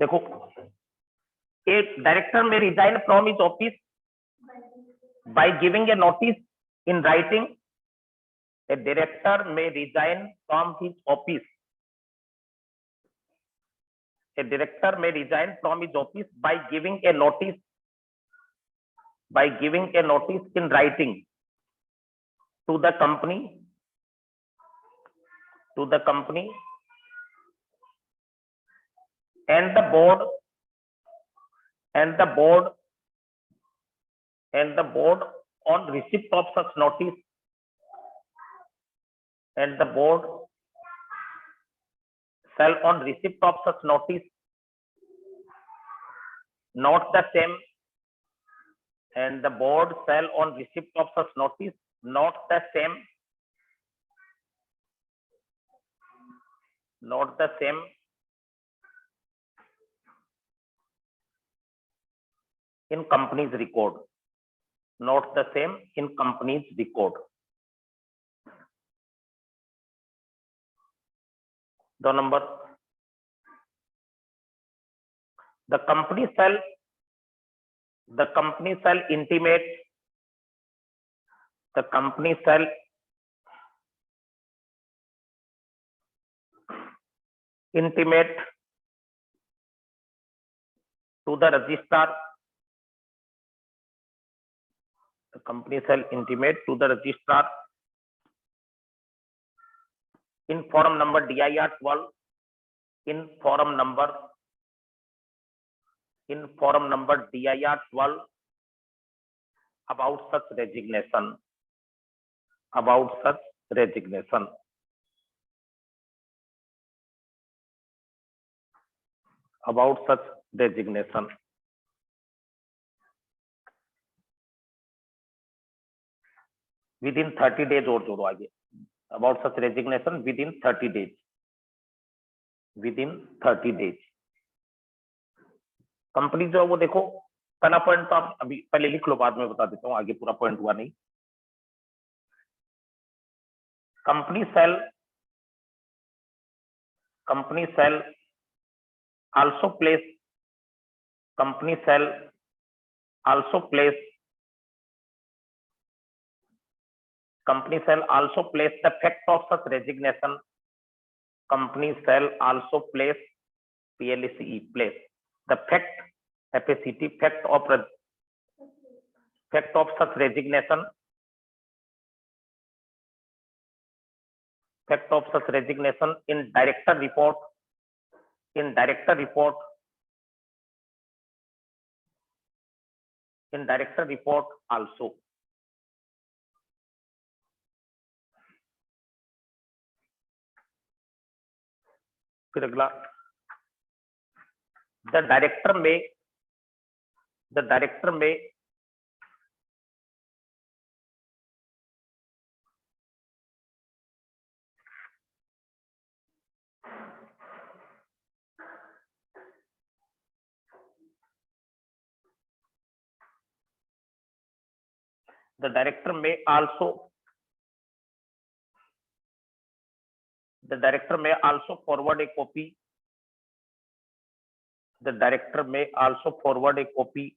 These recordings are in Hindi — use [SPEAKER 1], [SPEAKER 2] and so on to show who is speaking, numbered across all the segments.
[SPEAKER 1] देखो, एक director may resign from his office by giving a notice in writing. A director may resign from his office. A director may resign from his office by giving a notice in writing to the company and the board on receipt of such notice, and the board shall on receipt of such notice note the same, and the board shall on receipt of such notice note the same in company's record. Note the same in company's record. The number, the company shall intimate to the registrar. The company shall intimate to the registrar in form number DIR 12, in form number DIR 12 about such resignation. Within 30 days और जोड़ो आगे. About such resignation within 30 days. Company जो है वो देखो, पहला पॉइंट तो आप अभी पहले लिख लो, बाद में बता देता हूँ, आगे पूरा पॉइंट हुआ नहीं. Company shall also place the fact of such resignation. Company shall also place place the fact of such resignation in director report also. फिर अगला, the director may also forward a copy. The director may also forward a copy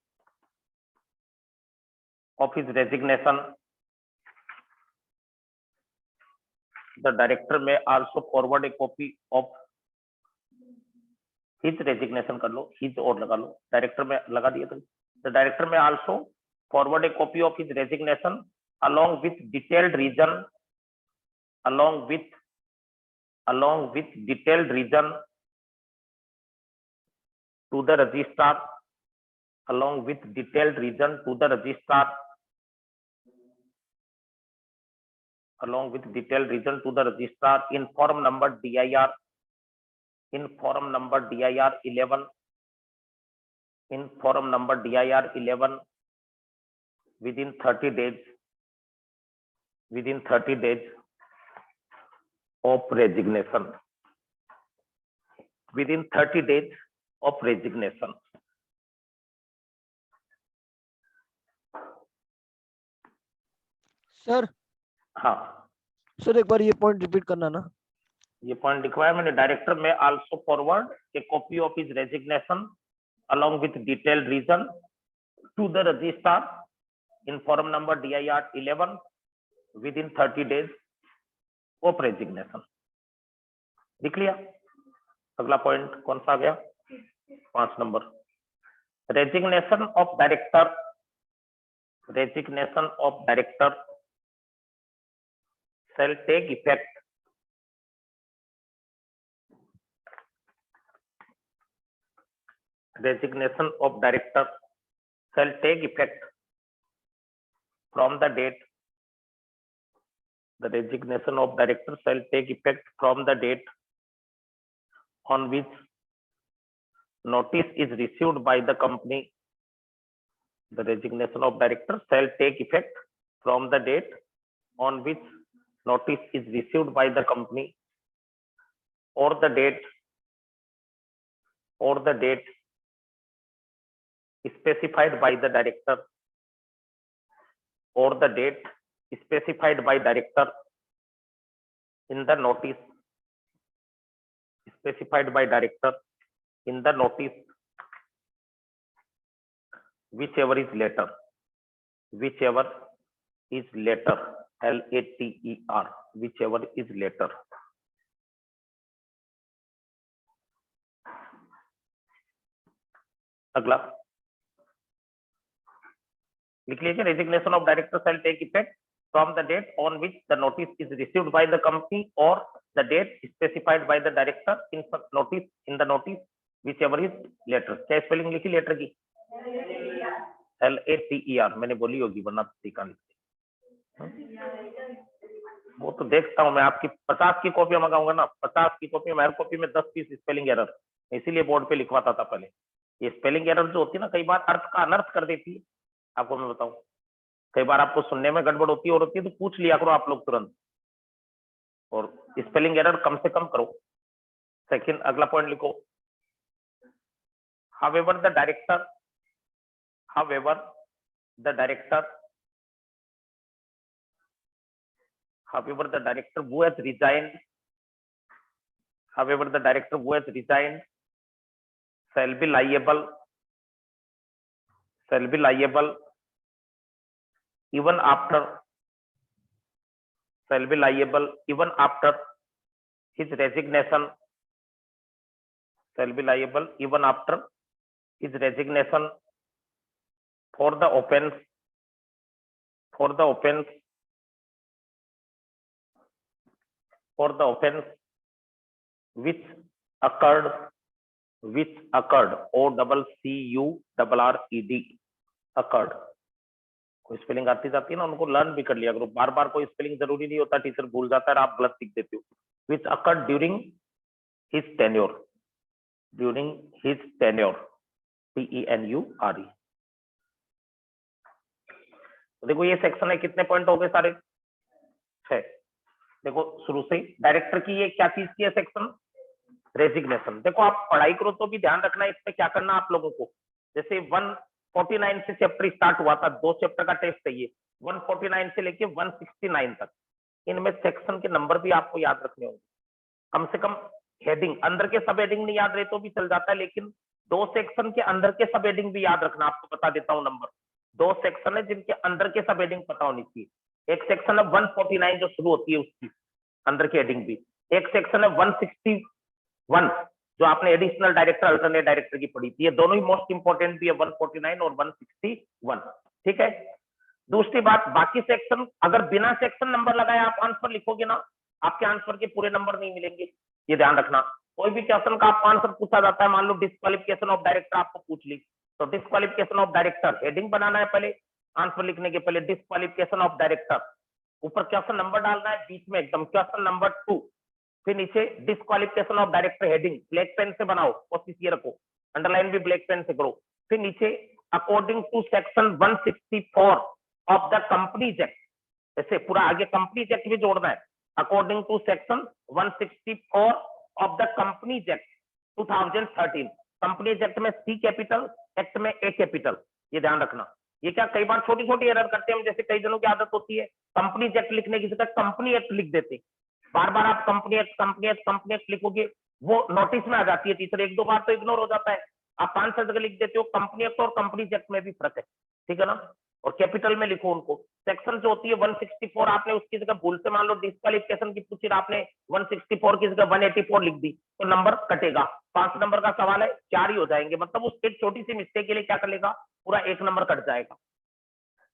[SPEAKER 1] of his resignation. The director may also forward a copy of his resignation. कर लो, his और लगा लो, director में लगा दिया तो. The director may also forward a copy of his resignation along with detailed reason to the registrar, in form number DIR 11, within 30 days of resignation.
[SPEAKER 2] Sir,
[SPEAKER 1] हाँ
[SPEAKER 2] सर एक बार ये पॉइंट रिपीट करना ना.
[SPEAKER 1] ये पॉइंट लिखवाया मैंने, director may also forward A copy of his resignation along with detailed reason to the registrar in form number DIR 11 within 30 days of resignation. लिख लिया। अगला पॉइंट कौन सा आ गया? 5 number, resignation of director. Resignation of director shall take effect resignation of director shall take effect from the date. The resignation of director shall take effect from the date on which notice is received by the company. The resignation of director shall take effect from the date on which notice is received by the company or the date specified by the director, or the date specified by director in the notice, specified by director in the notice, whichever is later, whichever is later, LATER, whichever is later. अगला लिख लीजिए, resignation of director shall take effect from the date on which the notice is received by the company or the date specified by the director in notice, in the notice, whichever is later. क्या स्पेलिंग लिखी लेटर की? LATER, मैंने बोली होगी वरना सीखा नहीं। वो तो देखता हूँ मैं, आपकी 50 की कॉपी मंगाऊंगा ना, 50 की कॉपी में, हर कॉपी में 10 पीस स्पेलिंग एरर, इसीलिए बोर्ड पे लिखवाता था पहले। ये स्पेलिंग एरर जो होती है ना, कई बार अर्थ का अनर्थ कर देती है। आपको मैं बताऊं, कई बार आपको सुनने में गड़बड़ होती है और होती है, तो पूछ लिया करो आप लोग तुरंत, और स्पेलिंग एरर कम से कम करो। सेकंड, अगला पॉइंट लिखो, however the director, however the director, however the director who has resigned, however the director who has resigned shall be liable even after, shall be liable even after his resignation, shall be liable even after his resignation for the offense, for the offense, for the offense which occurred, OCCURRED, occurred। कोई स्पेलिंग आती जाती है ना, उनको लर्न भी कर लिया करो, बार बार कोई स्पेलिंग जरूरी नहीं होता, टीचर भूल जाता है, आप गलत लिख देते हो। which occurred during his tenure, during his tenure, TENURE। तो देखो ये सेक्शन है, कितने पॉइंट हो गए सारे? 6। देखो शुरू से डायरेक्टर की ये क्या चीज की है सेक्शन? रेजिग्नेशन। देखो आप पढ़ाई करो तो भी ध्यान रखना इस पे क्या करना आप लोगों को। जैसे 149 से चैप्टर स्टार्ट हुआ था, 2 चैप्टर का टेस्ट है ये, 149 से लेके 169 तक, इनमें सेक्शन के नंबर भी आपको याद रखने होंगे। कम से कम हेडिंग, अंदर के सब हेडिंग नहीं याद रहे तो भी चल जाता है, लेकिन 2 सेक्शन के अंदर के सब हेडिंग भी याद रखना। आपको बता देता हूँ नंबर, 2 सेक्शन है जिनके अंदर के सब हेडिंग पता होनी चाहिए। एक सेक्शन है 149 जो शुरू होती है उसकी अंदर की हेडिंग भी, एक सेक्शन है 161 जो आपने एडिशनल डायरेक्टर अल्टरनेट डायरेक्टर की पढ़ी थी, ये दोनों ही मोस्ट इंपोर्टेंट भी है, 149 और 161। ठीक है। दूसरी बात, बाकी सेक्शन अगर बिना सेक्शन नंबर लगाए आप आंसर लिखोगे ना, आपके आंसर के पूरे नंबर नहीं मिलेंगे, ये ध्यान रखना। कोई भी क्वेश्चन का आपको आंसर पूछा जाता है, मान लो डिस्क्वालिफिकेशन ऑफ डायरेक्टर आपको पूछ ली, तो डिस्क्वालिफिकेशन ऑफ डायरेक्टर हेडिंग बनाना है पहले, आंसर लिखने के पहले डिस्क्वालिफिकेशन ऑफ डायरेक्टर, ऊपर क्वेश्चन नंबर डालना है, बीच में एकदम क्वेश्चन नंबर 2, फिर नीचे disqualification of director heading black pen से बनाओ, कोशिश ये रखो, अंडरलाइन भी ब्लैक पेन से करो। फिर नीचे according to section 164 of the Companies Act, ऐसे पूरा आगे कंपनीज एक्ट भी जोड़ना है, according to section 164 of the Companies Act 2013। Companies Act में सी कैपिटल, एक्ट में ए कैपिटल, ये ध्यान रखना। ये क्या कई बार छोटी छोटी एरर करते हैं, जैसे कई जनों की आदत होती है कंपनीज एक्ट लिखने की जगह कंपनी एक्ट लिख देते, बार बार आप कंपनी एक्ट लिखोगे, वो नोटिस में आ जाती है टीचर, एक दो बार तो इग्नोर हो जाता है। आप 5 जगह लिख देते हो। कंपनी एक्ट और कंपनीज एक्ट में भी फर्क है, ठीक है ना। और कैपिटल में लिखो उनको। सेक्शन जो होती है 164, आपने उसकी जगह भूल से मान लो डिस्क्वालिफिकेशन की पूछी, आपने 164 की जगह 184 लिख दी, तो नंबर कटेगा। 5 नंबर का सवाल है, 4 ही हो जाएंगे। मतलब उस एक छोटी सी मिस्टेक के लिए क्या कर लेगा, पूरा 1 नंबर कट जाएगा।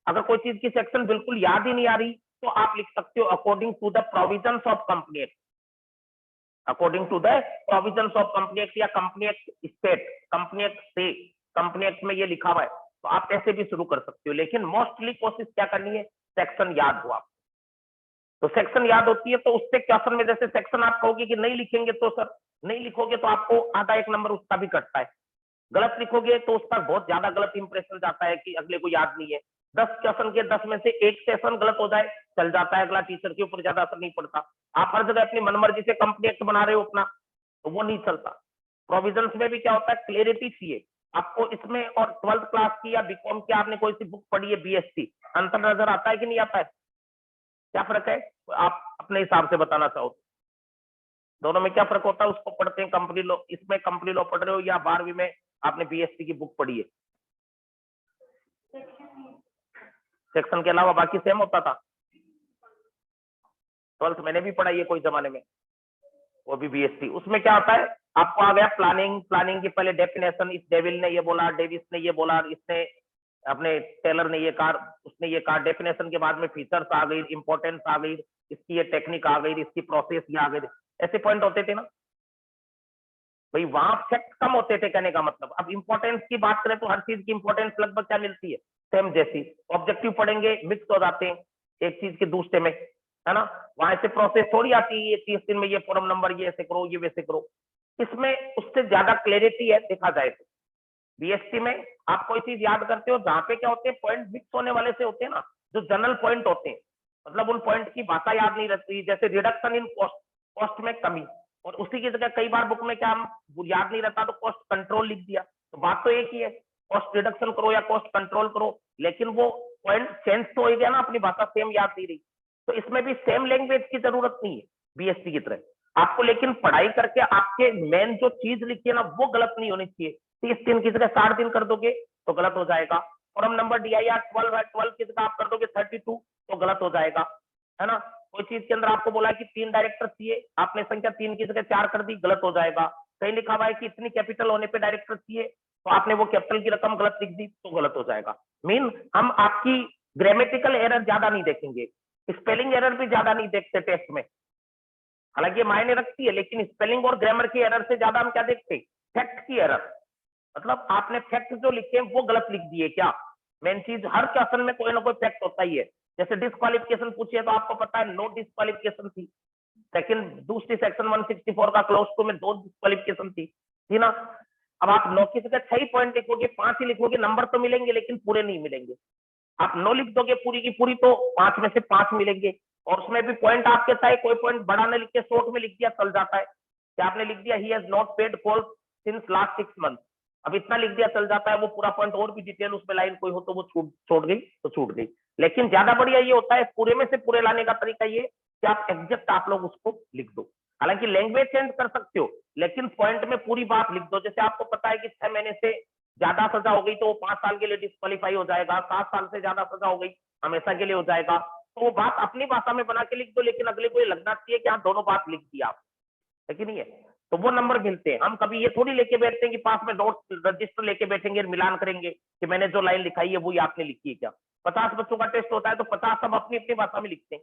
[SPEAKER 1] अगर कोई चीज की सेक्शन बिल्कुल याद ही नहीं आ रही, तो आप लिख सकते हो according to the provisions of company act, according to the provisions of company act, या company act state, company act से, कंपनी एक्ट में ये लिखा हुआ है, तो आप ऐसे भी शुरू कर सकते हो। लेकिन मोस्टली कोशिश क्या करनी है, सेक्शन याद हो आप। तो सेक्शन याद होती है तो उससे क्वेश्चन में जैसे सेक्शन आप कहोगे कि नहीं लिखेंगे, तो सर नहीं लिखोगे तो आपको आधा 1 नंबर उसका भी कटता है। गलत लिखोगे तो उसका बहुत ज्यादा गलत इंप्रेशन जाता है कि अगले को याद नहीं है। 10 क्वेश्चन के 10 में से एक सेशन गलत हो जाए, चल जाता है, अगला टीचर के ऊपर ज्यादा असर नहीं पड़ता। आप हर जगह अपनी मनमर्जी से कंपनी एक्ट बना रहे हो अपना, तो वो नहीं चलता। प्रोविजंस में भी क्या होता है, क्लियरिटी चाहिए आपको इसमें। और 12th क्लास की या बीकॉम की आपने कोई सी बुक पढ़ी है, बीएससी, अंतर नजर आता है कि नहीं आता है? क्या फर्क है, आप अपने हिसाब से बताना चाहो, दोनों में क्या फर्क होता है? उसको पढ़ते हैं कंपनी लॉ, इसमें कंपनी लॉ पढ़ रहे हो, या 12वीं में आपने बीएससी की बुक पढ़ी है? सेक्शन के अलावा बाकी सेम होता था। 12th मैंने भी पढ़ाई है कोई जमाने में, वो भी बीएससी। उसमें क्या होता है, आपको आ गया प्लानिंग, प्लानिंग की पहले डेफिनेशन, इस डेविल ने ये बोला, डेविस ने ये बोला, इसने अपने टेलर ने ये कार, उसने ये कार। डेफिनेशन के बाद में फीचर्स आ गई, इंपॉर्टेंस आ गई, इसकी ये टेक्निक आ गई, इसकी प्रोसेस ये आ गई, ऐसे पॉइंट होते थे ना भाई। वहां फैक्ट कम होते थे कहने का मतलब। अब इंपॉर्टेंस की बात करें तो हर चीज की इंपॉर्टेंस लगभग क्या मिलती है, सेम जैसी। ऑब्जेक्टिव पढ़ेंगे मिक्स हो जाते हैं एक चीज के दूसरे में, है ना। वहां से प्रोसेस थोड़ी आती है, 30 दिन में ये फॉर्म नंबर, ये ऐसे करो, ये वैसे करो। इसमें उससे ज्यादा क्लैरिटी है देखा जाए तो। बीएससी में आप कोई चीज याद करते हो जहां पे क्या होते हैं, पॉइंट मिक्स होने वाले से होते हैं ना, जो जनरल पॉइंट होते हैं, मतलब उन पॉइंट की भाषा याद नहीं रहती। जैसे रिडक्शन इन कॉस्ट, कॉस्ट में कमी, और उसी की जगह कई बार बुक में क्या हम याद नहीं रहता तो कॉस्ट कंट्रोल लिख दिया, तो बात तो एक ही है, कॉस्ट रिडक्शन करो या कॉस्ट कंट्रोल करो, लेकिन वो पॉइंट चेंज तो हो गया ना, अपनी भाषा सेम याद नहीं रही। तो इसमें भी सेम लैंग्वेज की जरूरत नहीं है बीएससी की तरह आपको, लेकिन पढ़ाई करके आपके मेन जो चीज लिखी है ना, वो गलत नहीं होनी चाहिए। 30 दिन की जगह 60 दिन कर दोगे तो गलत हो जाएगा। फॉर्म नंबर दिया या 12 है, 12 की जगह आप कर दोगे 32 तो गलत हो जाएगा, है ना। कोई चीज के अंदर आपको बोला कि 3 डायरेक्टर चाहिए, आपने संख्या 3 की जगह 4 कर दी, गलत हो जाएगा। कहीं लिखा हुआ है कि इतनी कैपिटल होने पे डायरेक्टर चाहिए, तो आपने वो कैपिटल की रकम गलत लिख दी तो गलत हो जाएगा। मीन हम आपकी ग्रामेटिकल एरर ज्यादा नहीं देखेंगे, स्पेलिंग एरर भी ज्यादा नहीं देखते टेस्ट में, हालांकि मायने रखती है, लेकिन स्पेलिंग और ग्रामर की एरर से ज्यादा हम क्या देखते हैं, फैक्ट की एरर। मतलब आपने फैक्ट जो लिखे हैं वो गलत लिख दिए क्या। मेन चीज हर क्वेश्चन में कोई ना कोई फैक्ट होता ही है। जैसे डिस्क्वालिफिकेशन पूछिए तो आपको पता है नो डिस्क्वालिफिकेशन थी, सेकंड दूसरी सेक्शन 164 का क्लोज 2 में 2 डिस्क्वालिफिकेशन थी ना। अब आप 9 की जगह 6 पॉइंट लिखोगे, 5 ही लिखोगे, नंबर तो मिलेंगे लेकिन पूरे नहीं मिलेंगे। आप 9 लिख दोगे पूरी की पूरी तो 5 में से 5 मिलेंगे, और उसमें भी पॉइंट आपके चाहे कोई पॉइंट बड़ा ना लिख के शॉर्ट में लिख दिया चल जाता है। क्या आपने लिख दिया, he has not paid call since last 6 month, अब इतना लिख दिया चल जाता है। वो पूरा पॉइंट और भी डिटेल उसमें लाइन कोई हो तो वो छूट गई तो छूट गई। लेकिन ज्यादा बढ़िया ये होता है पूरे में से पूरे लाने का तरीका ये कि आप एग्जैक्ट आप लोग उसको लिख दो। हालांकि लैंग्वेज चेंज कर सकते हो, लेकिन पॉइंट में पूरी बात लिख दो। जैसे आपको पता है कि 6 महीने से ज्यादा सजा हो गई तो वो 5 साल के लिए डिस्क्वालीफाई हो जाएगा, 7 साल से ज्यादा सजा हो गई हमेशा के लिए हो जाएगा। तो वो बात अपनी भाषा में बना के लिख दो, लेकिन अगले को ये लगना चाहिए कि हाँ दोनों बात लिख दी आप, है कि नहीं है। तो वो नंबर मिलते हैं। हम कभी ये थोड़ी लेके बैठते हैं कि पास में नोट रजिस्टर लेके बैठेंगे, मिलान करेंगे कि मैंने जो लाइन लिखाई है वही आपने लिखी है क्या। 50 बच्चों का टेस्ट होता है तो 50 सब अपनी अपनी भाषा में लिखते हैं,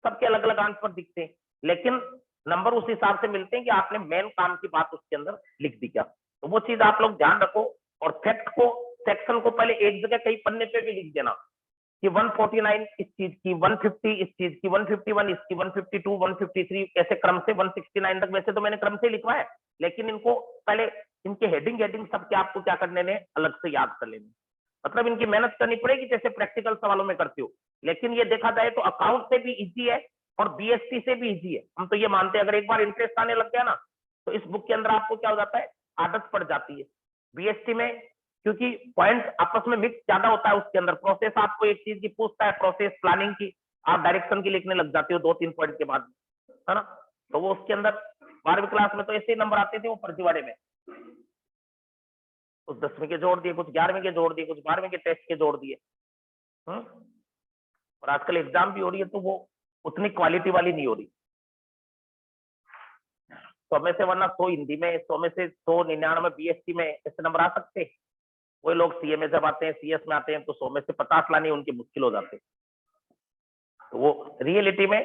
[SPEAKER 1] सबके अलग अलग आंसर दिखते हैं, लेकिन नंबर उस हिसाब से मिलते हैं कि आपने मेन काम की बात उसके अंदर लिख दी क्या। तो वो चीज आप लोग ध्यान रखो। और फैक्ट को, सेक्शन को पहले एक जगह कहीं पन्ने पे भी लिख देना कि 149 इस चीज की, 150 इस चीज की, 151 इसकी, 152, 153 ऐसे क्रम से 169 तक। वैसे तो मैंने क्रम से लिखवा है, लेकिन इनको पहले इनके हेडिंग सबके आपको क्या करने ने अलग से याद कर लेने, मतलब इनकी मेहनत करनी पड़ेगी जैसे प्रैक्टिकल सवालों में करते हो। लेकिन ये देखा जाए तो अकाउंट से भी इजी है और बीएसटी से भी इजी है, हम तो ये मानते हैं। अगर एक बार इंटरेस्ट आने लग गया ना तो इस बुक के अंदर आपको क्या हो जाता है, आदत पड़ जाती है। बीएसटी में क्योंकि पॉइंट आपस में मिक्स ज्यादा होता है, उसके अंदर प्रोसेस आपको एक चीज की पूछता है, प्रोसेस प्लानिंग की, आप डायरेक्शन की लिखने लग जाते हो 2-3 पॉइंट के बाद। है ना। तो वो उसके अंदर 12वीं क्लास में तो ऐसे ही नंबर आते थे वो फर्जीवाड़े में, कुछ 10वीं के जोड़ दिए, कुछ 11वीं के जोड़ दिए, कुछ 12वीं के टेस्ट के जोड़ दिए। और आजकल एग्जाम भी हो रही है तो वो उतनी क्वालिटी वाली नहीं हो रही। 100 में से वरना 100 हिंदी में, 100 में से 199 बीएससी में ऐसे नंबर आ सकते हैं। वही लोग सीए में जब आते हैं, सीएस में आते हैं तो 100 में से 50 लाने उनके मुश्किल हो जाते हैं। तो वो रियलिटी में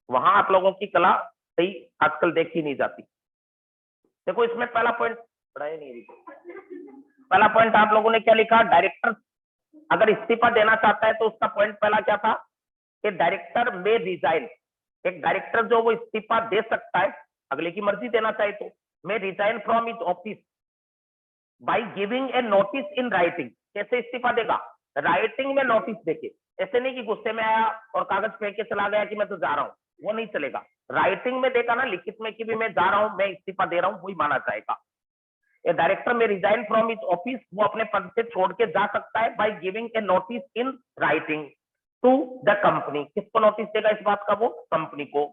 [SPEAKER 1] वहां आप लोगों की कला सही आजकल देखी नहीं जाती। देखो इसमें पहला पॉइंट पढ़ाया नहीं, पहला पॉइंट आप लोगों ने क्या लिखा, डायरेक्टर अगर इस्तीफा देना चाहता है तो उसका पॉइंट पहला क्या था कि डायरेक्टर में रिजाइन। एक डायरेक्टर जो वो इस्तीफा दे सकता है, अगले की मर्जी देना चाहे तो, में resign from his office by giving a notice in writing. कैसे इस्तीफा देगा, राइटिंग में नोटिस देके, ऐसे नहीं कि गुस्से में आया और कागज फेंक के चला गया कि मैं तो जा रहा हूं, वो नहीं चलेगा। राइटिंग में देखा ना, लिखित में कि भी मैं जा रहा हूं, मैं इस्तीफा दे रहा हूं, वही माना जाएगा। A director may resign from his office, वो अपने पद से छोड़ के जा सकता है by giving a notice in writing to the company. किसको नोटिस देगा इस बात का, वो कंपनी को।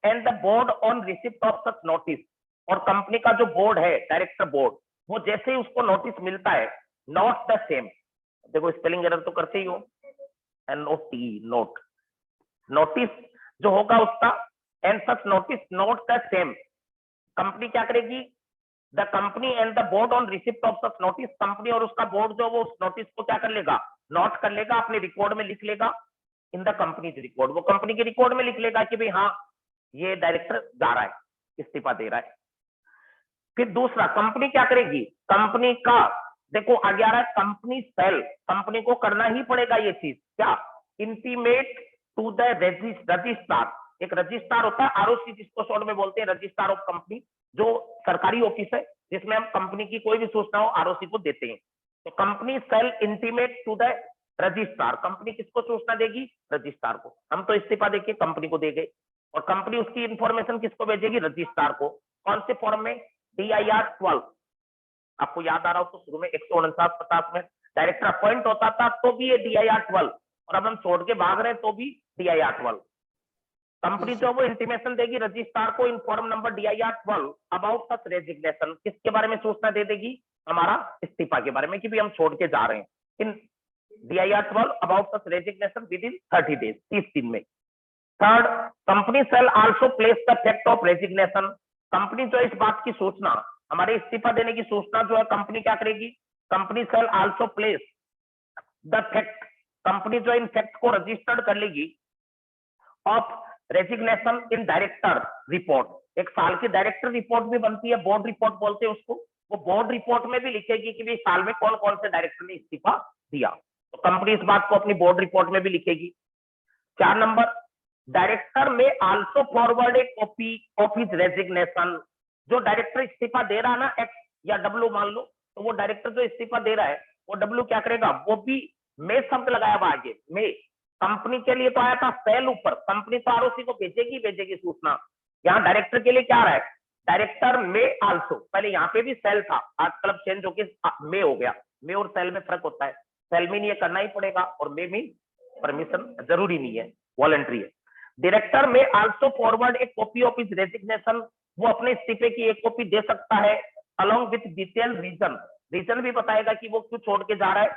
[SPEAKER 1] And the board on receipt of such notice, और कंपनी का जो बोर्ड है, डायरेक्टर बोर्ड, वो जैसे ही उसको नोटिस मिलता है, नॉट द सेम, देखो स्पेलिंग एरर तो करते ही हो, NOT नोट, नोटिस जो होगा उसका, and such notice not the same, company क्या करेगी, the company and the board on receipt of such notice, company और उसका बोर्ड जो वो उस नोटिस को क्या कर लेगा, नोट कर लेगा, अपने रिकॉर्ड में लिख लेगा, इन द कंपनी रिकॉर्ड, वो कंपनी के रिकॉर्ड में लिख लेगा कि भाई हाँ ये डायरेक्टर जा रहा है, इस्तीफा दे रहा है। फिर दूसरा, कंपनी क्या करेगी, कंपनी का देखो आगे आ रहा है, कंपनी सेल, कंपनी को करना ही पड़ेगा ये चीज, क्या, इंटीमेट टू द रजिस्ट्रार, एक रजिस्ट्रार होता है, आरओसी जिसको शॉर्ट में बोलते हैं, रजिस्ट्रार ऑफ कंपनी, जो सरकारी ऑफिस है जिसमें हम कंपनी की कोई भी सूचना हो आरओसी को देते हैं। तो company shall intimate to the registrar, company किसको सूचना देगी, रजिस्ट्रार को। हम तो इस्तीफा देके कंपनी को दे गए, और कंपनी उसकी इंफॉर्मेशन किसको भेजेगी, रजिस्ट्रार को। कौन से फॉर्म में, DIR 12, आपको याद आ रहा हो तो शुरू में 149-50 में डायरेक्टर अपॉइंट होता था तो भी ये DIR 12, और अब हम छोड़ के भाग रहे हैं तो भी DIR 12। कंपनी जो वो इंटीमेशन देगी रजिस्ट्रार को, inform number DIR 12 about such resignation, किसके बारे में सूचना दे देगी, हमारा इस्तीफा के बारे में, कि भी हम छोड़ के जा रहे हैं, in DIR 12 about such resignation within 30 days, 30 दिन में। Third, company shall also place the fact of resignation, company जो इस बात की सूचना, हमारे इस्तीफा देने की सूचना जो है कंपनी क्या करेगी, company shall also place the fact, company जो इन फैक्ट को रजिस्टर्ड कर लेगी, of resignation in director report, एक साल की डायरेक्टर रिपोर्ट भी बनती है, बोर्ड रिपोर्ट बोलते हैं उसको, वो बोर्ड रिपोर्ट में भी लिखेगी कि साल में कौन कौन से डायरेक्टर ने इस्तीफा दिया, तो कंपनी इस बात को अपनी बोर्ड रिपोर्ट में भी लिखेगी। 4 number, director may also forward A copy of his resignation, जो डायरेक्टर इस्तीफा दे रहा है ना, एक्स या डब्ल्यू मान लो, तो वो डायरेक्टर जो इस्तीफा दे रहा है वो डब्ल्यू क्या करेगा, वो भी में शब्द लगाया हुआ आगे में, कंपनी के लिए तो आया था सेल ऊपर, कंपनी तो आरओसी को भेजेगी सूचना, यहाँ डायरेक्टर के लिए क्या आ रहा है, डायरेक्टर में आल्सो, पहले यहाँ पे भी सेल था, आजकल चेंज होकर में हो गया, में और सेल में फर्क होता है, सेल में ये करना ही पड़ेगा और में मीन परमिशन जरूरी नहीं है, वॉलंटरी है। डायरेक्टर में आल्सो फॉरवर्ड एक कॉपी ऑफ हिज रेजिग्नेशन, वो अपने इस्तीफे की एक कॉपी दे सकता है, along with detail reason, reason भी बताएगा कि वो क्यों छोड़ के जा रहा है,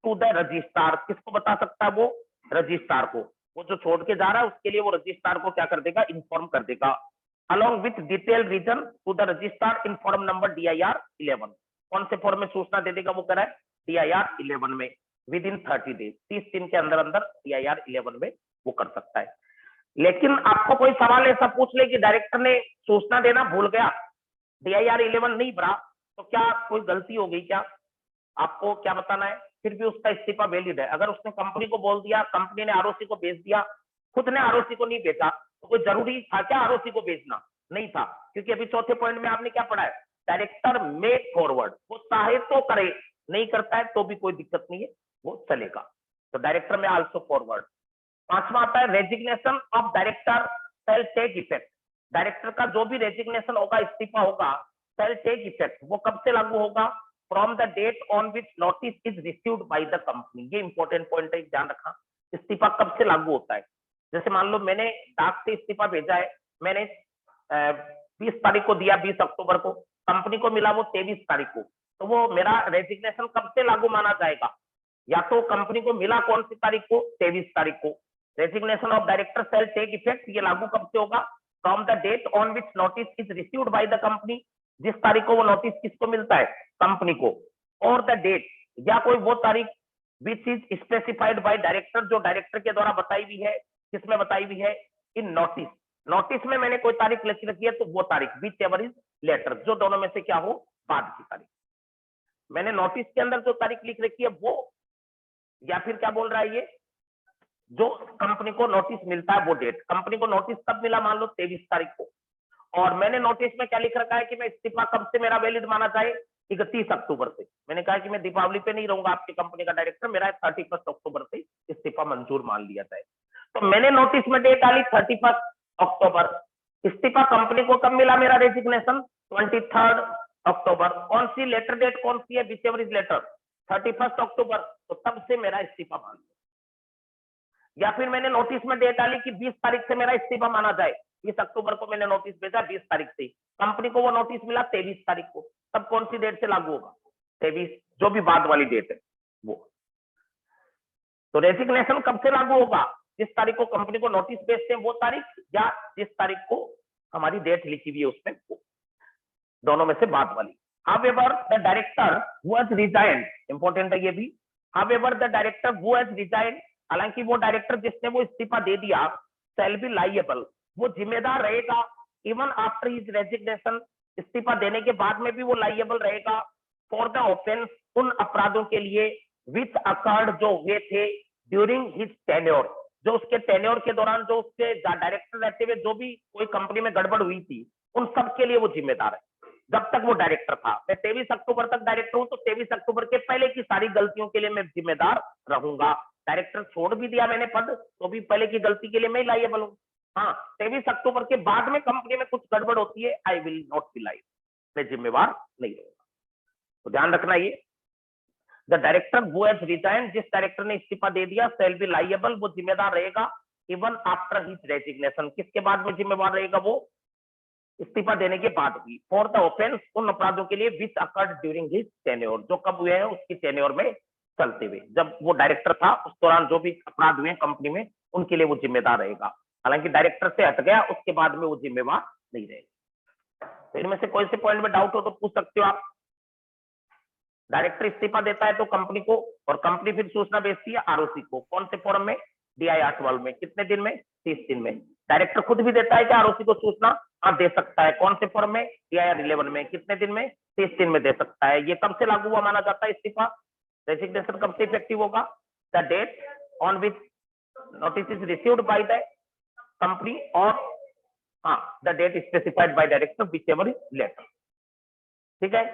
[SPEAKER 1] टू द रजिस्ट्रार, किसको बता सकता है वो, रजिस्ट्रार को, वो जो छोड़ के जा रहा है उसके लिए वो रजिस्ट्रार को क्या कर देगा, इन्फॉर्म कर देगा, along with detail reason to the registrar in form number DIR 11, कौन से फॉर्म में सूचना दे देगा, वो कह रहा है DIR 11 में, विद इन 30 डेज, 30 दिन के अंदर अंदर DIR 11 में वो कर सकता है। लेकिन आपको कोई सवाल ऐसा पूछ ले कि डायरेक्टर ने सूचना देना भूल गया, DIR 11 नहीं भरा, तो क्या कोई गलती हो गई क्या, आपको क्या बताना है, फिर भी उसका इस्तीफा वैलिड है। अगर उसने कंपनी को बोल दिया, कंपनी ने आरओसी को भेज दिया, खुद ने आरओसी को नहीं भेजा, तो कोई जरूरी था क्या आरओसी को भेजना, नहीं था, क्योंकि अभी चौथे पॉइंट में आपने क्या पढ़ा है, डायरेक्टर में फॉरवर्ड, वो चाहे तो करे, नहीं करता है तो भी कोई दिक्कत नहीं है, वो चलेगा, तो डायरेक्टर में आल्सो फॉरवर्ड। 5वां आता है resignation of director shall take effect, director का जो भी रेजिग्नेशन होगा, इस्तीफा होगा, शैल टेक इफेक्ट, वो कब से लागू होगा, from the date on which notice is received by the company, ये इंपॉर्टेंट पॉइंट है, ध्यान रखना, इस्तीफा कब से लागू होता है, जैसे मान लो मैंने डाक से इस्तीफा भेजा है, मैंने 20 तारीख को दिया, 20 अक्टूबर को, कंपनी को मिला वो 23 तारीख को, तो वो मेरा रेजिग्नेशन कब से लागू माना जाएगा? या तो कंपनी को मिला कौन सी तारीख को? 23 तारीख को। Resignation of director shall take effect, ये लागू कब से होगा? From the date on which notice is received by the company, जिस तारीख को वो नोटिस किसको मिलता है? कंपनी को। और द डेट, या कोई वो तारीख which is specified by director, जो डायरेक्टर के द्वारा बताई हुई है। किसमें बताई हुई है? इन नोटिस। नोटिस में मैंने कोई तारीख लिखी रखी है तो वो तारीख, विच एवर इज लेटर, जो दोनों में से क्या हो? बाद की तारीख। मैंने नोटिस के अंदर जो तारीख लिख रखी है वो, या फिर क्या बोल रहा है ये, जो कंपनी को नोटिस मिलता है वो डेट। कंपनी को नोटिस कब मिला? मान लो 23 तारीख को, और मैंने नोटिस में क्या लिख रखा है कि मैं इस्तीफा कब से मेरा वैलिड माना जाए? 31 अक्टूबर से। मैंने कहा कि मैं दीपावली पे नहीं रहूंगा आपकी कंपनी का डायरेक्टर, मेरा 31 अक्टूबर से इस्तीफा मंजूर मान लिया जाए। तो मैंने नोटिस में डेट डाली 31 अक्टूबर। इस्तीफा कंपनी को कब मिला मेरा रेजिग्नेशन? 23 अक्टूबर। कौन सी लेटर डेट कौन सी है? विचएवर इज लेटर, 31 अक्टूबर। तो तब से मेरा इस्तीफा मान लिया। या फिर मैंने नोटिस में डेट डाली कि 20 तारीख से मेरा इस्तीफा माना जाए, 20 अक्टूबर को मैंने नोटिस भेजा, 20 तारीख से। कंपनी को वो नोटिस मिला 23 तारीख को, तब कौन सी डेट से लागू होगा? 23, जो भी बाद वाली डेट है वो। तो रेजिग्नेशन कब से लागू होगा? जिस तारीख को कंपनी को नोटिस भेजते हैं वो तारीख, या जिस तारीख को हमारी डेट लिखी हुई है उसमें, दोनों में से बाद वाली। However, the director who has resigned, important है ये भी। However, the director who has resigned, हालांकि वो डायरेक्टर जिसने वो इस्तीफा दे दिया, shall be liable, वो जिम्मेदार रहेगा। इवन आफ्टर हिज रेजिग्नेशन, इस्तीफा देने के बाद में भी वो लाइएबल रहेगा। फॉर द ऑफेंस, उन अपराधों के लिए विच अकर्ड, जो हुए थे ड्यूरिंग हिज टेन्योर, जो उसके टेन्योर के दौरान, जो उसके डायरेक्टर रहते हुए जो भी कोई कंपनी में गड़बड़ हुई थी, उन सब के लिए वो जिम्मेदार है जब तक वो डायरेक्टर था। मैं 23 अक्टूबर तक डायरेक्टर हूं, तो 23 अक्टूबर के पहले की सारी गलतियों के लिए मैं जिम्मेदार रहूंगा। डायरेक्टर छोड़ भी दिया मैंने पद, तो भी पहले की गलती के लिए मैं लाइएबल हूँ। हाँ, 23 अक्टूबर के बाद में कंपनी में कुछ गड़बड़ होती है, I will not be live, मैं जिम्मेवार नहीं रहूंगा। तो ध्यान रखना ये, द डायरेक्टर वो हैज रिजाइन, जिस डायरेक्टर ने इस्तीफा दे दिया, शैल बी लाइएबल, वो जिम्मेदार रहेगा। इवन आफ्टर हिज रेजिग्नेशन, किसके बाद में जिम्मेवार रहेगा? वो इस्तीफा देने के बाद भी। फॉर द ऑफेंस, उन अपराधों के लिए विच अकर्ड ड्यूरिंग हिज टेन्योर, जो कब हुए हैं? उसकी टेन्योर में चलते हुए, जब वो डायरेक्टर था उस दौरान जो भी अपराध हुए कंपनी में, उनके लिए वो जिम्मेदार रहेगा। हालांकि डायरेक्टर से हट गया उसके बाद में वो जिम्मेवार नहीं रहेगा। तो इनमें से कोई से पॉइंट में डाउट हो तो पूछ सकते हो आप। डायरेक्टर इस्तीफा देता है तो कंपनी को, और कंपनी फिर सूचना भेजती है आरओसी को। कौन से फॉर्म में? DIR 12 में। कितने दिन में? 30 दिन में। डायरेक्टर खुद भी देता है कि आरओसी को सूचना? हाँ, दे सकता है। कौन से फॉर्म में? DIR 11 में। कितने दिन में? 30 दिन में दे सकता है। ये कब से लागू हुआ माना जाता है इस्तीफा? रेजिग्नेशन कब से इफेक्टिव होगा? The date on which notice is received by the company, और हाँ, the date specified by director whichever is later. ठीक है,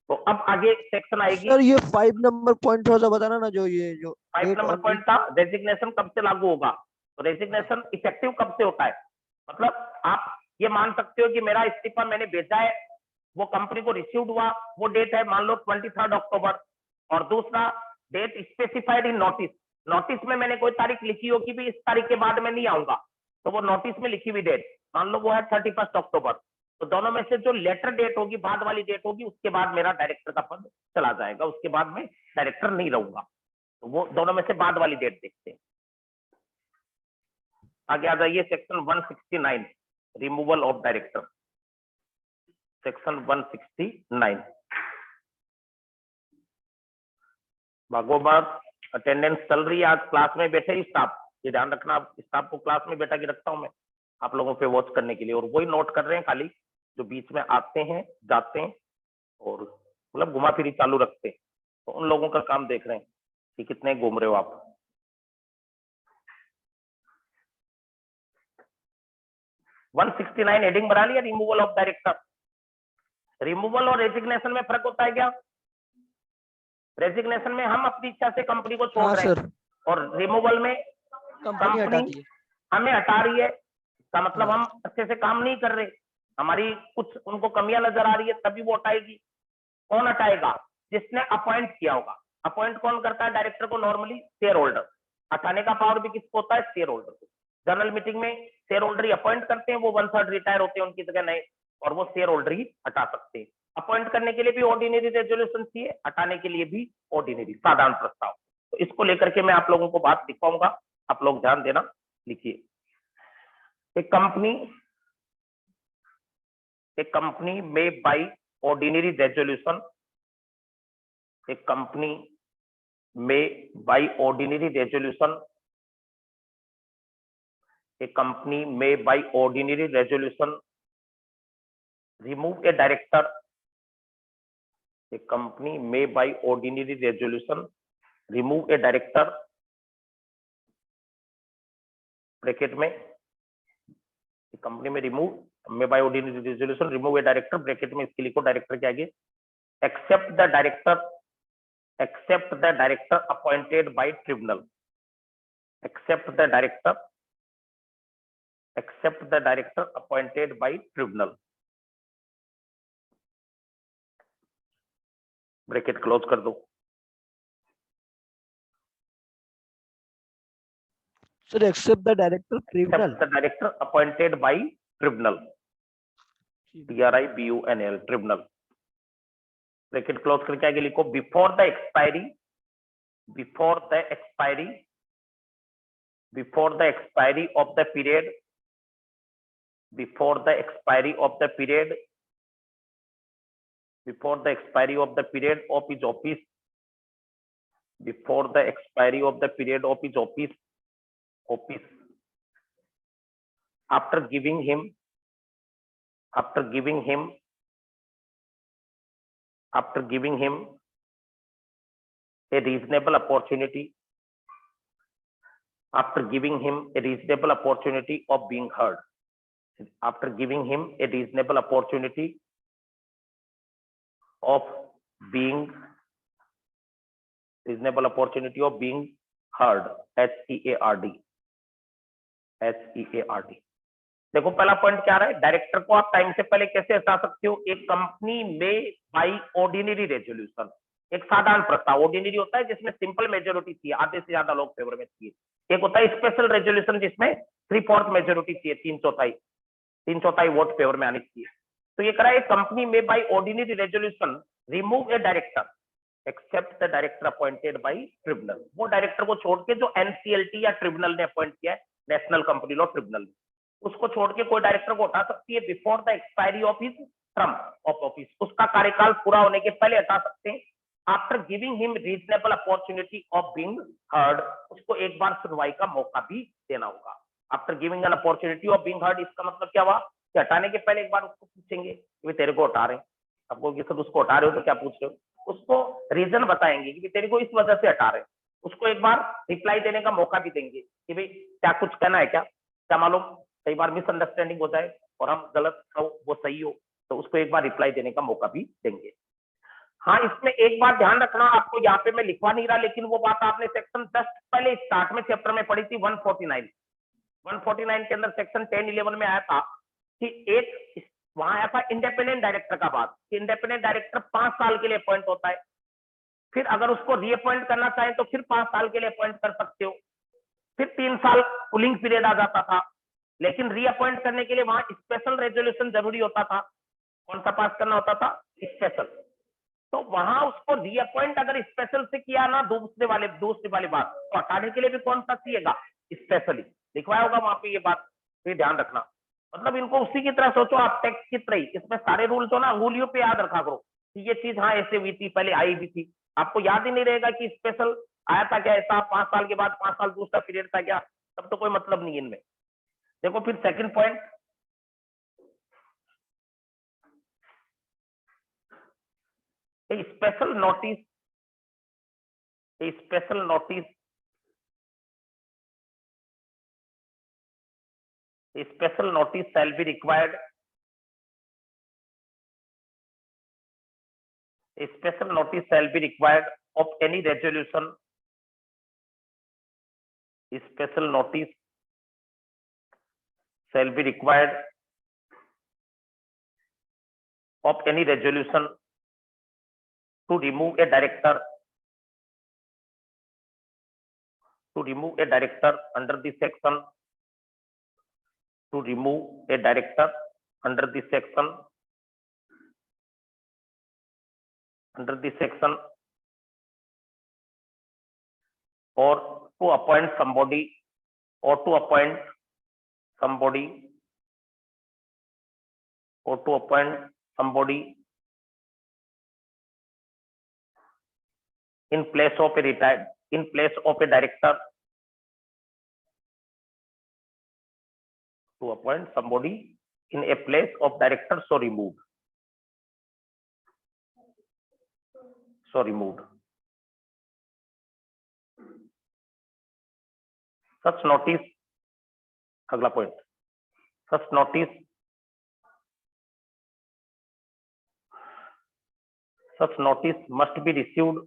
[SPEAKER 1] तो अब आगे सेक्शन आएगी।
[SPEAKER 2] सर ये 5 नंबर पॉइंट थोड़ा सा बताना ना, जो ये जो
[SPEAKER 1] 5 नंबर पॉइंट था, रेजिग्नेशन कब से लागू होगा। तो रेजिग्नेशन इफेक्टिव कब से होता है? मतलब आप ये मान सकते हो कि मेरा इस्तीफा मैंने भेजा है, वो कंपनी को रिसीव्ड हुआ, वो डेट है मान लो 23 अक्टूबर। और दूसरा date specified in notice, notice में मैंने कोई तारीख लिखी हो कि भी इस तारीख के बाद मैं नहीं आऊंगा, तो वो नोटिस में लिखी हुई डेट मान लो वो है 31 अक्टूबर। तो दोनों में से जो लेटर डेट होगी, बाद वाली डेट होगी, उसके बाद मेरा डायरेक्टर का पद चला जाएगा, उसके बाद में डायरेक्टर नहीं रहूंगा। तो वो दोनों में से बाद वाली डेट देखते हैं। आगे आ जाइए, section 169, removal of director. Section 169, भागोबाग अटेंडेंस चल रही है। आज क्लास में बैठे ही स्टाफ, ये ध्यान रखना, स्टाफ को क्लास में बैठा के रखता हूं मैं आप लोगों पे वॉच करने के लिए, और वही नोट कर रहे हैं खाली जो बीच में आते हैं जाते हैं और मतलब घुमा फिरी चालू रखते हैं, तो उन लोगों का काम देख रहे हैं कि कितने घूम रहे हो आप। 169 हेडिंग बना लिया, रिमूवल ऑफ डायरेक्टर। रिमूवल और रेजिग्नेशन में फर्क होता है क्या? रेजिग्नेशन में हम अपनी इच्छा से कंपनी को छोड़ रहे हैं, और रिमूवल में कंपनी हमें हटा रही है। इसका मतलब हम अच्छे से काम नहीं कर रहे, हमारी कुछ उनको कमियां नजर आ रही है, तभी वो हटाएगी। कौन हटाएगा? जिसने अपॉइंट किया होगा। अपॉइंट कौन करता है डायरेक्टर को? Normally share holder. हटाने का पावर भी किसको होता है? शेयर होल्डर को। जनरल मीटिंग में शेयर होल्डर ही अपॉइंट करते हैं, वो 1/3 रिटायर होते हैं, उनकी जगह नए, और वो शेयर होल्डर ही हटा सकते हैं। अपॉइंट करने के लिए भी ऑर्डिनरी रेजोल्यूशन चाहिए, हटाने के लिए भी ऑर्डिनरी, साधारण प्रस्ताव। तो इसको लेकर के मैं आप लोगों को बात लिखवाऊंगा, आप लोग ध्यान देना, लिखिए। एक company may by ordinary resolution, एक company may by ordinary resolution, a company may by ordinary resolution remove a director, a company may by ordinary resolution remove a director, bracket में company may remove may by ordinary resolution remove a director, bracket में इसके लिखो डायरेक्टर के आगे, except the director appointed by tribunal, except the director appointed by tribunal, bracket close कर दो।
[SPEAKER 2] Sir except the director tribunal,
[SPEAKER 1] except the director appointed by tribunal, TRIBUNAL, tribunal, bracket close करके आगे लिखो, before the expiry of the period, before the expiry of the period of his office, before the expiry of the period of his office, after giving him a reasonable opportunity, of being heard, after giving him a reasonable opportunity of being heard, HEARD। देखो पहला पॉइंट क्या रहा है, डायरेक्टर को आप टाइम से पहले कैसे हटा सकते हो, एक company may by ordinary resolution, एक साधारण प्रस्ताव, ऑर्डिनरी होता है जिसमें सिंपल मेजोरिटी चाहिए, आधे से ज्यादा लोग फेवर में चाहिए, एक होता है स्पेशल रेजोल्यूशन जिसमें 3/4 मेजोरिटी चाहिए, 3/4 वोट फेवर में आनी चाहिए। तो ये करा, एक company may by ordinary resolution remove a director except the director appointed by tribunal, वो डायरेक्टर को छोड़ के जो NCLT या ट्रिब्यूनल ने अपॉइंट किया है, नेशनल कंपनी लॉ ट्रिब्यूनल, उसको छोड़ के कोई डायरेक्टर को हटा सकती है before the expiry of his term of office, उसका कार्यकाल पूरा होने के पहले हटा सकते हैं। After giving him reasonable opportunity of being heard, उसको एक बार सुनवाई का मौका भी देना होगा। After giving an opportunity of being heard, इसका मतलब क्या हुआ कि हटाने के पहले एक बार उसको पूछेंगे कि तेरे को हटा रहे हैं, आपको कि सर उसको हटा रहे हो तो क्या पूछ रहे हो, उसको रीजन बताएंगे कि तेरे को इस वजह से हटा रहे हैं, उसको एक बार रिप्लाई देने का मौका भी देंगे कि भाई क्या कुछ कहना है, क्या मालूम कई बार मिसअंडरस्टैंडिंग हो जाए और हम गलत हो वो सही हो, तो उसको एक बार रिप्लाई देने का मौका भी देंगे। हाँ, इसमें एक बात ध्यान रखना, आपको यहाँ पे मैं लिखवा नहीं रहा, लेकिन वो बात आपने सेक्शन 10 पहले स्टार्ट में चैप्टर में पढ़ी थी, 149 के अंदर सेक्शन 10(11) में आया था कि एक वहां आया था इंडिपेंडेंट डायरेक्टर का बात, कि इंडिपेंडेंट डायरेक्टर 5 साल के लिए अपॉइंट होता है, फिर अगर उसको रीअपॉइंट करना चाहे तो फिर 5 साल के लिए अपॉइंट कर सकते हो, फिर 3 साल कूलिंग पीरियड आ जाता था, लेकिन रीअपॉइंट करने के लिए वहां स्पेशल रेजोल्यूशन जरूरी होता था। कौन सा पास करना होता था? स्पेशल। तो वहां उसको रीअपॉइंट अगर स्पेशल से किया ना, दूसरी वाली बात, तो हटाने के लिए भी कौन सा चाहिएगा? स्पेशली लिखवाया होगा वहां पे ये बात, तो ये ध्यान रखना। मतलब इनको उसी की तरह सोचो आप, टेक्स्ट की तरह ही, इसमें सारे रूल जो ना अंगुलियों पे याद रखा करो कि ये चीज हाँ ऐसे हुई थी, पहले आई भी थी, आपको याद ही नहीं रहेगा कि स्पेशल आया था क्या, ऐसा 5 साल के बाद 5 साल दूसरा पीरियड था क्या, तब तो कोई मतलब नहीं इनमें। देखो फिर second point, special notice shall be required, a special notice shall be required of any resolution, a special notice shall be required of any resolution to remove a director under the section to remove a director under this section, or to appoint somebody, in place of a director, to appoint somebody in a place of director so removed. Such notice, अगला point, such notice must be received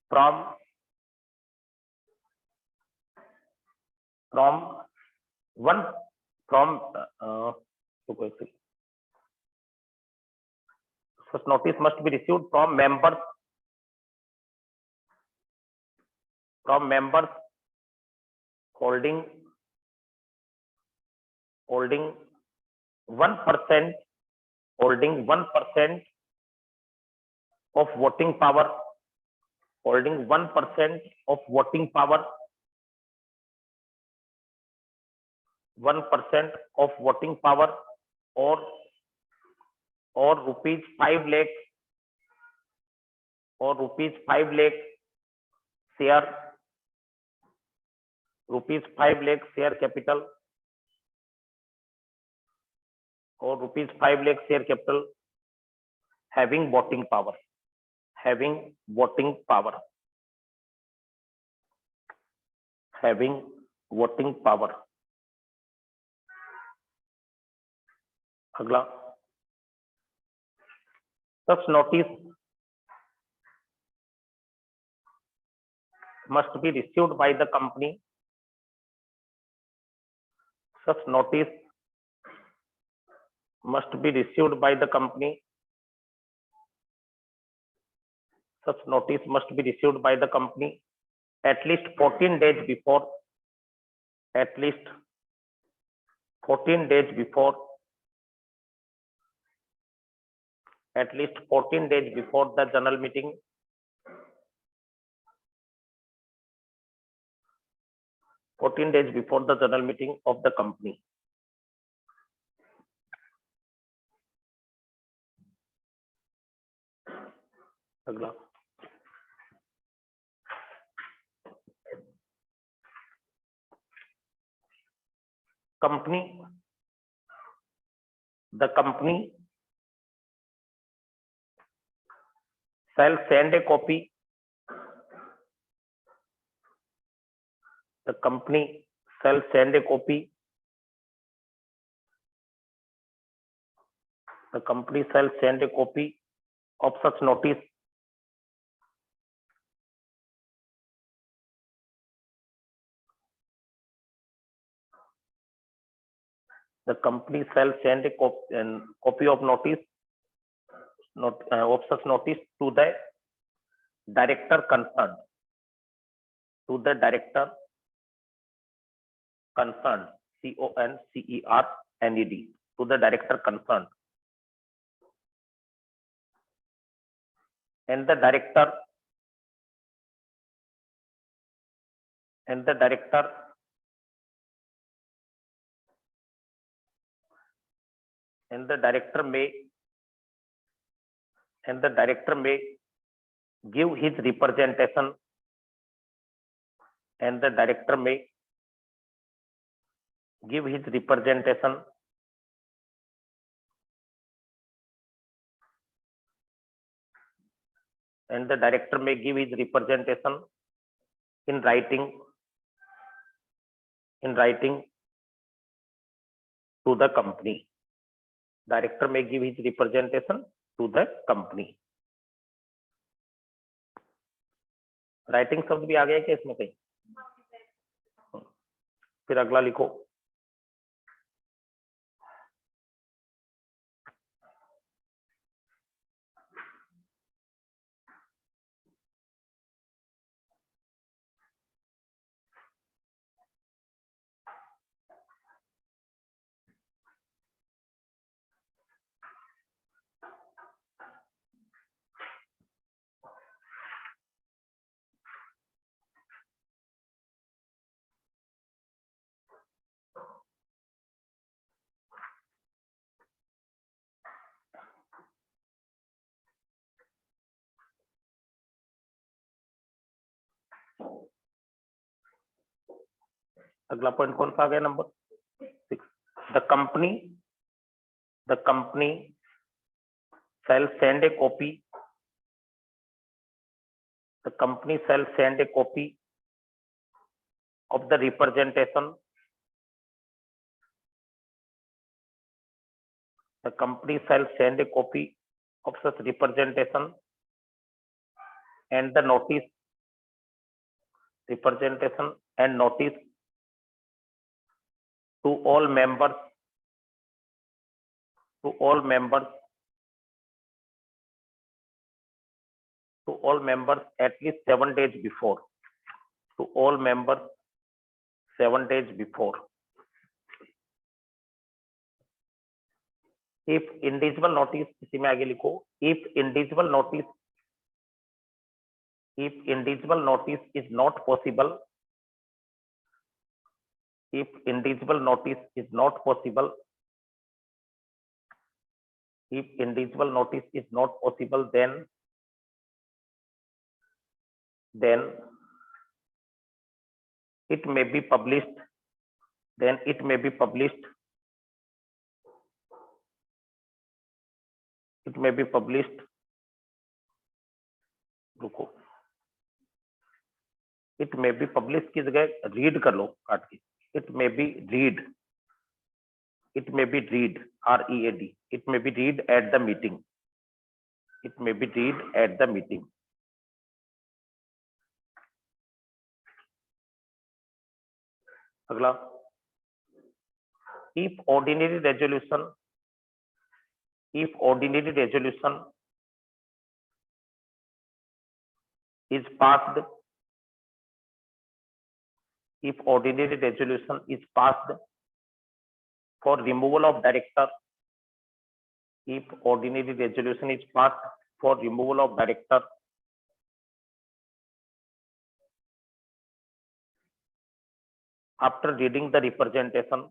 [SPEAKER 1] from such notice must be received from members holding 1% of voting power, or rupees 5 lakh share capital, having voting power. अगला, such notice must be received by the company. Such notice must be received by the company at least 14 days before, the general meeting, of the company. अगला, the company shall send a copy of such notice of such notice to the director concerned, CONCERNED, to the director concerned, and the director may give his representation, and the director may give his representation in writing to the company. Director may give his representation to the company. Writing शब्द भी आ गया क्या इसमें कहीं? फिर अगला लिखो, अगला पॉइंट कौन सा आ गया? Number 6. The company shall send a copy. The company shall send a copy of the representation. The company shall send a copy of such representation and the notice, representation and notice to all members at least 7 days before. To all members 7 days before. If individual notice, इसी में आगे लिखो, if individual notice is not possible, if individual notice is not possible, if individual notice is not possible, then it may be published, रुको, it may be published की जगह read कर लो काट के, it may be read, READ, it may be read at the meeting, अगला, if ordinary resolution is passed, for removal of director, after reading the representation,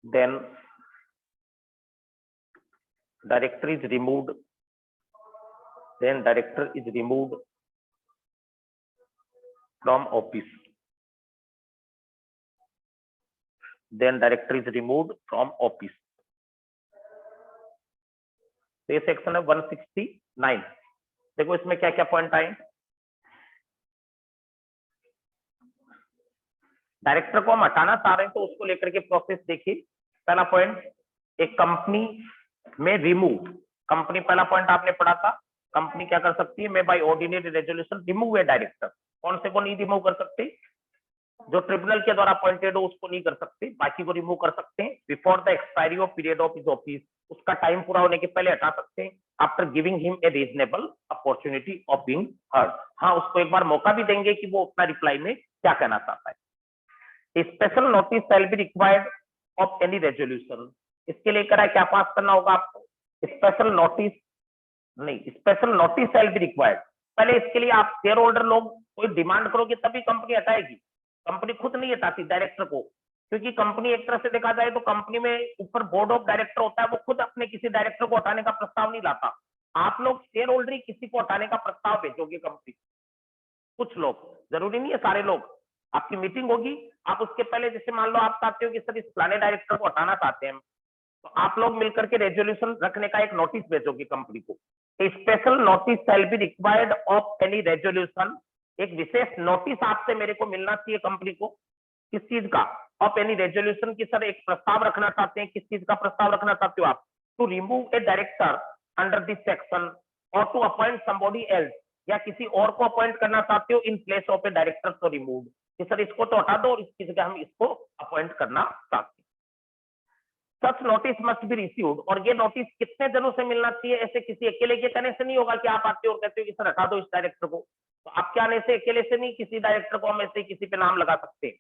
[SPEAKER 1] then director is removed, from office. तो ये सेक्शन है 169. देखो इसमें क्या क्या पॉइंट आए. डायरेक्टर को हम हटाना चाह रहे हैं तो उसको लेकर के प्रोसेस देखिए. पहला पॉइंट, एक कंपनी में रिमूव, कंपनी, पहला पॉइंट आपने पढ़ा था, कंपनी क्या कर सकती है, मैं bye ordinary resolution remove a director. कौन से को नहीं रिमूव कर सकते? जो ट्रिब्यूनल के द्वारा अपॉइंटेड हो उसको नहीं कर सकते, बाकी को रिमूव कर सकते हैं. Before the expiry of period of his office, उसका टाइम पूरा होने के पहले हटा सकते हैं. After giving him a reasonable opportunity of being heard, हाँ उसको एक बार मौका भी देंगे कि वो अपना रिप्लाई में क्या कहना चाहता है. Special notice shall be required of any resolution, इसके लिए करा क्या पास करना होगा आपको? Special notice shall be required. पहले इसके लिए आप शेयर होल्डर लोग कोई डिमांड करोगे तभी कंपनी हटाएगी. कंपनी खुद नहीं हटाती डायरेक्टर को, क्योंकि कंपनी एक तरह से देखा जाए तो कंपनी में ऊपर बोर्ड ऑफ डायरेक्टर होता है, वो खुद अपने किसी डायरेक्टर को हटाने का प्रस्ताव नहीं लाता. आप लोग शेयर होल्डर ही किसी को हटाने का प्रस्ताव भेजोगे कंपनी. कुछ लोग, जरूरी नहीं है सारे लोग. आपकी मीटिंग होगी, आप उसके पहले जैसे मान लो आप चाहते हो कि सर इस फलाने डायरेक्टर को हटाना चाहते हैं, तो आप लोग मिलकर के रेजोल्यूशन रखने का एक नोटिस भेजोगे कंपनी को. Special notice shall be required of any resolution, एक विशेष नोटिस आपसे मेरे को मिलना चाहिए कंपनी को. किस चीज का? ऑफ एनी रेजोल्यूशन की सर एक प्रस्ताव रखना चाहते हैं. किस चीज का प्रस्ताव रखना चाहते हो आप? To remove a director under this section और टू अपॉइंट समबॉडी एल्स, या किसी और को अपॉइंट करना चाहते हो in place of a director तो रिमूव, कि सर इसको तो हटा दो और इसकी जगह हम इसको अपॉइंट करना चाहते हैं. सच नोटिस मस्ट बी रिसीव्ड, और ये नोटिस कितने जनों से मिलना चाहिए? ऐसे किसी अकेले के कहने से नहीं होगा कि आप आते हो और कहते हो कि सर हटा दो इस डायरेक्टर को. तो आपके आने से अकेले से नहीं, किसी डायरेक्टर को हम ऐसे किसी पे नाम लगा सकते हैं.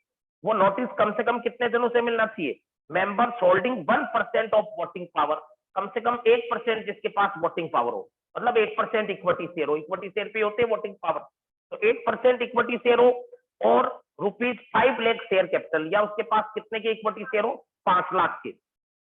[SPEAKER 1] वो नोटिस कम से कम कितने जनों से मिलना चाहिए? Members holding 1% of voting power, कम से कम 1% जिसके पास वोटिंग पावर हो, मतलब 1% इक्विटी शेयर हो. इक्विटी शेयर पे होते हैं वोटिंग पावर, तो 1% इक्विटी शेयर हो और ₹5 लाख शेयर कैपिटल, या उसके पास कितने के इक्विटी शेयर हो? 5 लाख के.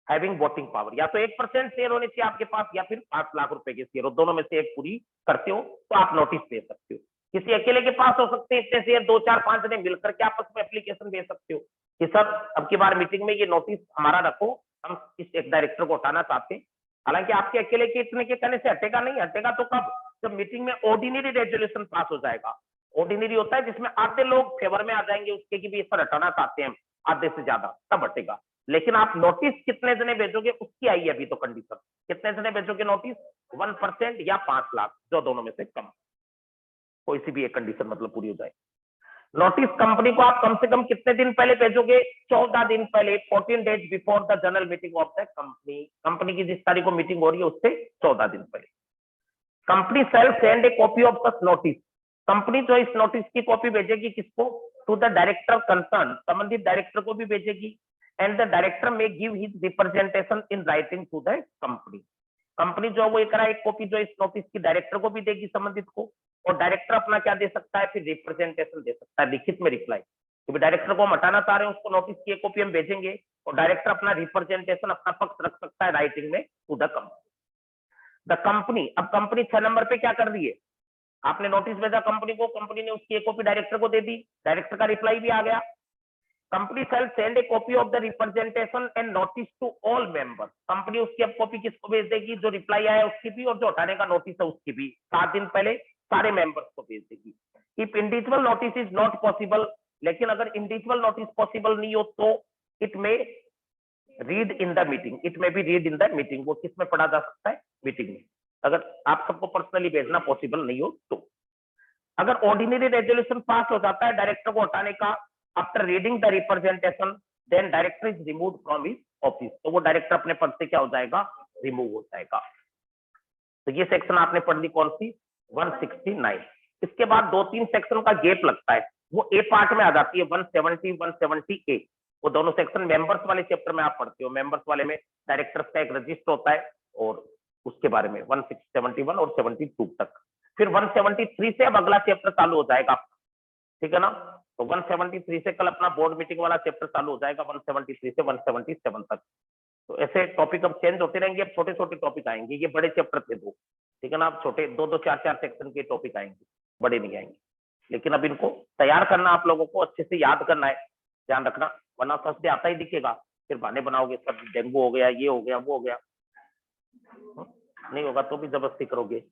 [SPEAKER 1] हैविंग वोटिंग पावर, या तो 1% शेयर होने चाहिए आपके पास या फिर 5 लाख रुपए के शेयर हो, दोनों में से एक पूरी करते हो तो आप नोटिस दे सकते हो। किसी अकेले के पास हो सकते हैं इतने शेयर, 2 4 5 ने मिलकर के आपस में एप्लीकेशन दे सकते हो कि सर अब की बार मीटिंग में ये नोटिस हमारा रखो, हम इस एक डायरेक्टर को हटाना चाहते हैं। हालांकि आपके अकेले के इतने के कहने से हटेगा नहीं, हटेगा तो कब, जब मीटिंग में ऑर्डिनरी रेजोल्यूशन पास हो जाएगा। ऑर्डिनरी होता है जिसमें आधे लोग फेवर में आ जाएंगे उसके कि भी इस पर हटाना चाहते हैं आधे से ज्यादा, तब हटेगा। लेकिन आप नोटिस कितने जने भेजोगे उसकी आई है अभी तो कंडीशन, कितने जने भेजोगे नोटिस, 1% या 5 लाख, जो दोनों में से कम, कोई सी भी एक कंडीशन मतलब पूरी हो जाए। नोटिस कंपनी को आप कम से कम कितने दिन पहले भेजोगे, 14 दिन पहले, 14 days before the general meeting of the company. Company की जिस तारीख को मीटिंग हो रही है उससे 14 दिन पहले। Company shall send a copy of the notice, company जो इस नोटिस की कॉपी भेजेगी किसको, टू द डायरेक्टर कंसर्न, संबंधित डायरेक्टर को भी भेजेगी। And the director may give his representation in writing to the company, company जो वो एक कॉपी जो इस नोटिस की डायरेक्टर को भी देगी संबंधित को, और डायरेक्टर अपना क्या दे सकता है, फिर रिप्रेजेंटेशन दे सकता है लिखित में रिप्लाई, क्योंकि डायरेक्टर को हम हटाना चाह रहे हैं उसको नोटिस की एक कॉपी हम भेजेंगे और डायरेक्टर अपना रिप्रेजेंटेशन अपना पक्ष रख सकता है राइटिंग में to the company. The company, अब कंपनी 6 नंबर पे क्या कर रही है, आपने नोटिस भेजा कंपनी को, कंपनी ने उसकी एक कॉपी डायरेक्टर को दे दी, डायरेक्टर का रिप्लाई भी आ गया। Company shall send a copy of the representation and notice to all members, company उसकी अब कॉपी किसको भेज देगी, जो रिप्लाई आया उसकी भी और जो हटाने का नोटिस है उसकी भी, 7 दिन पहले सारे मेंबर्स को भेज देगी। If individual notice is not possible, लेकिन अगर इंडिविजुअल नोटिस पॉसिबल नहीं हो तो it may read in the meeting, it may be read in the meeting, वो किस में पढ़ा जा सकता है, मीटिंग में, अगर आप सबको पर्सनली भेजना पॉसिबल नहीं हो तो। अगर ऑर्डिनरी रेजोल्यूशन पास हो जाता है डायरेक्टर को हटाने का after reading the representation, then director is removed from his office, तो वो डायरेक्टर अपने पद से क्या हो जाएगा, रिमूव हो जाएगा। तो ये सेक्शन आपने पढ़ ली कौन सी, 169। इसके बाद 2-3 सेक्शन का गैप लगता है, वो ए पार्ट में आ जाती है 170 170 ए, वो दोनों सेक्शन मेंबर्स वाले चैप्टर में आप पढ़ते हो। मेंबर्स वाले में डायरेक्टर्स का एक रजिस्टर होता है और उसके बारे में 171 और 72 तक, फिर 173 से अब अगला चैप्टर चालू हो जाएगा, ठीक है ना। तो 173 से कल अपना बोर्ड मीटिंग वाला चैप्टर चालू हो जाएगा 173 से 177 तक। तो ऐसे टॉपिक अब चेंज होते रहेंगे, अब छोटे छोटे टॉपिक आएंगे, ये बड़े चैप्टर थे 2, ठीक है ना, अब छोटे 2-2 4-4 सेक्शन के टॉपिक आएंगे, बड़े नहीं आएंगे। लेकिन अब इनको तैयार करना आप लोगों को, अच्छे से याद करना है, ध्यान रखना, वरना फर्स्ट डे आता ही दिखेगा, फिर बहाने बनाओगे सब, डेंगू हो गया, ये हो गया, वो हो गया, नहीं होगा तो भी जबरदस्ती करोगे।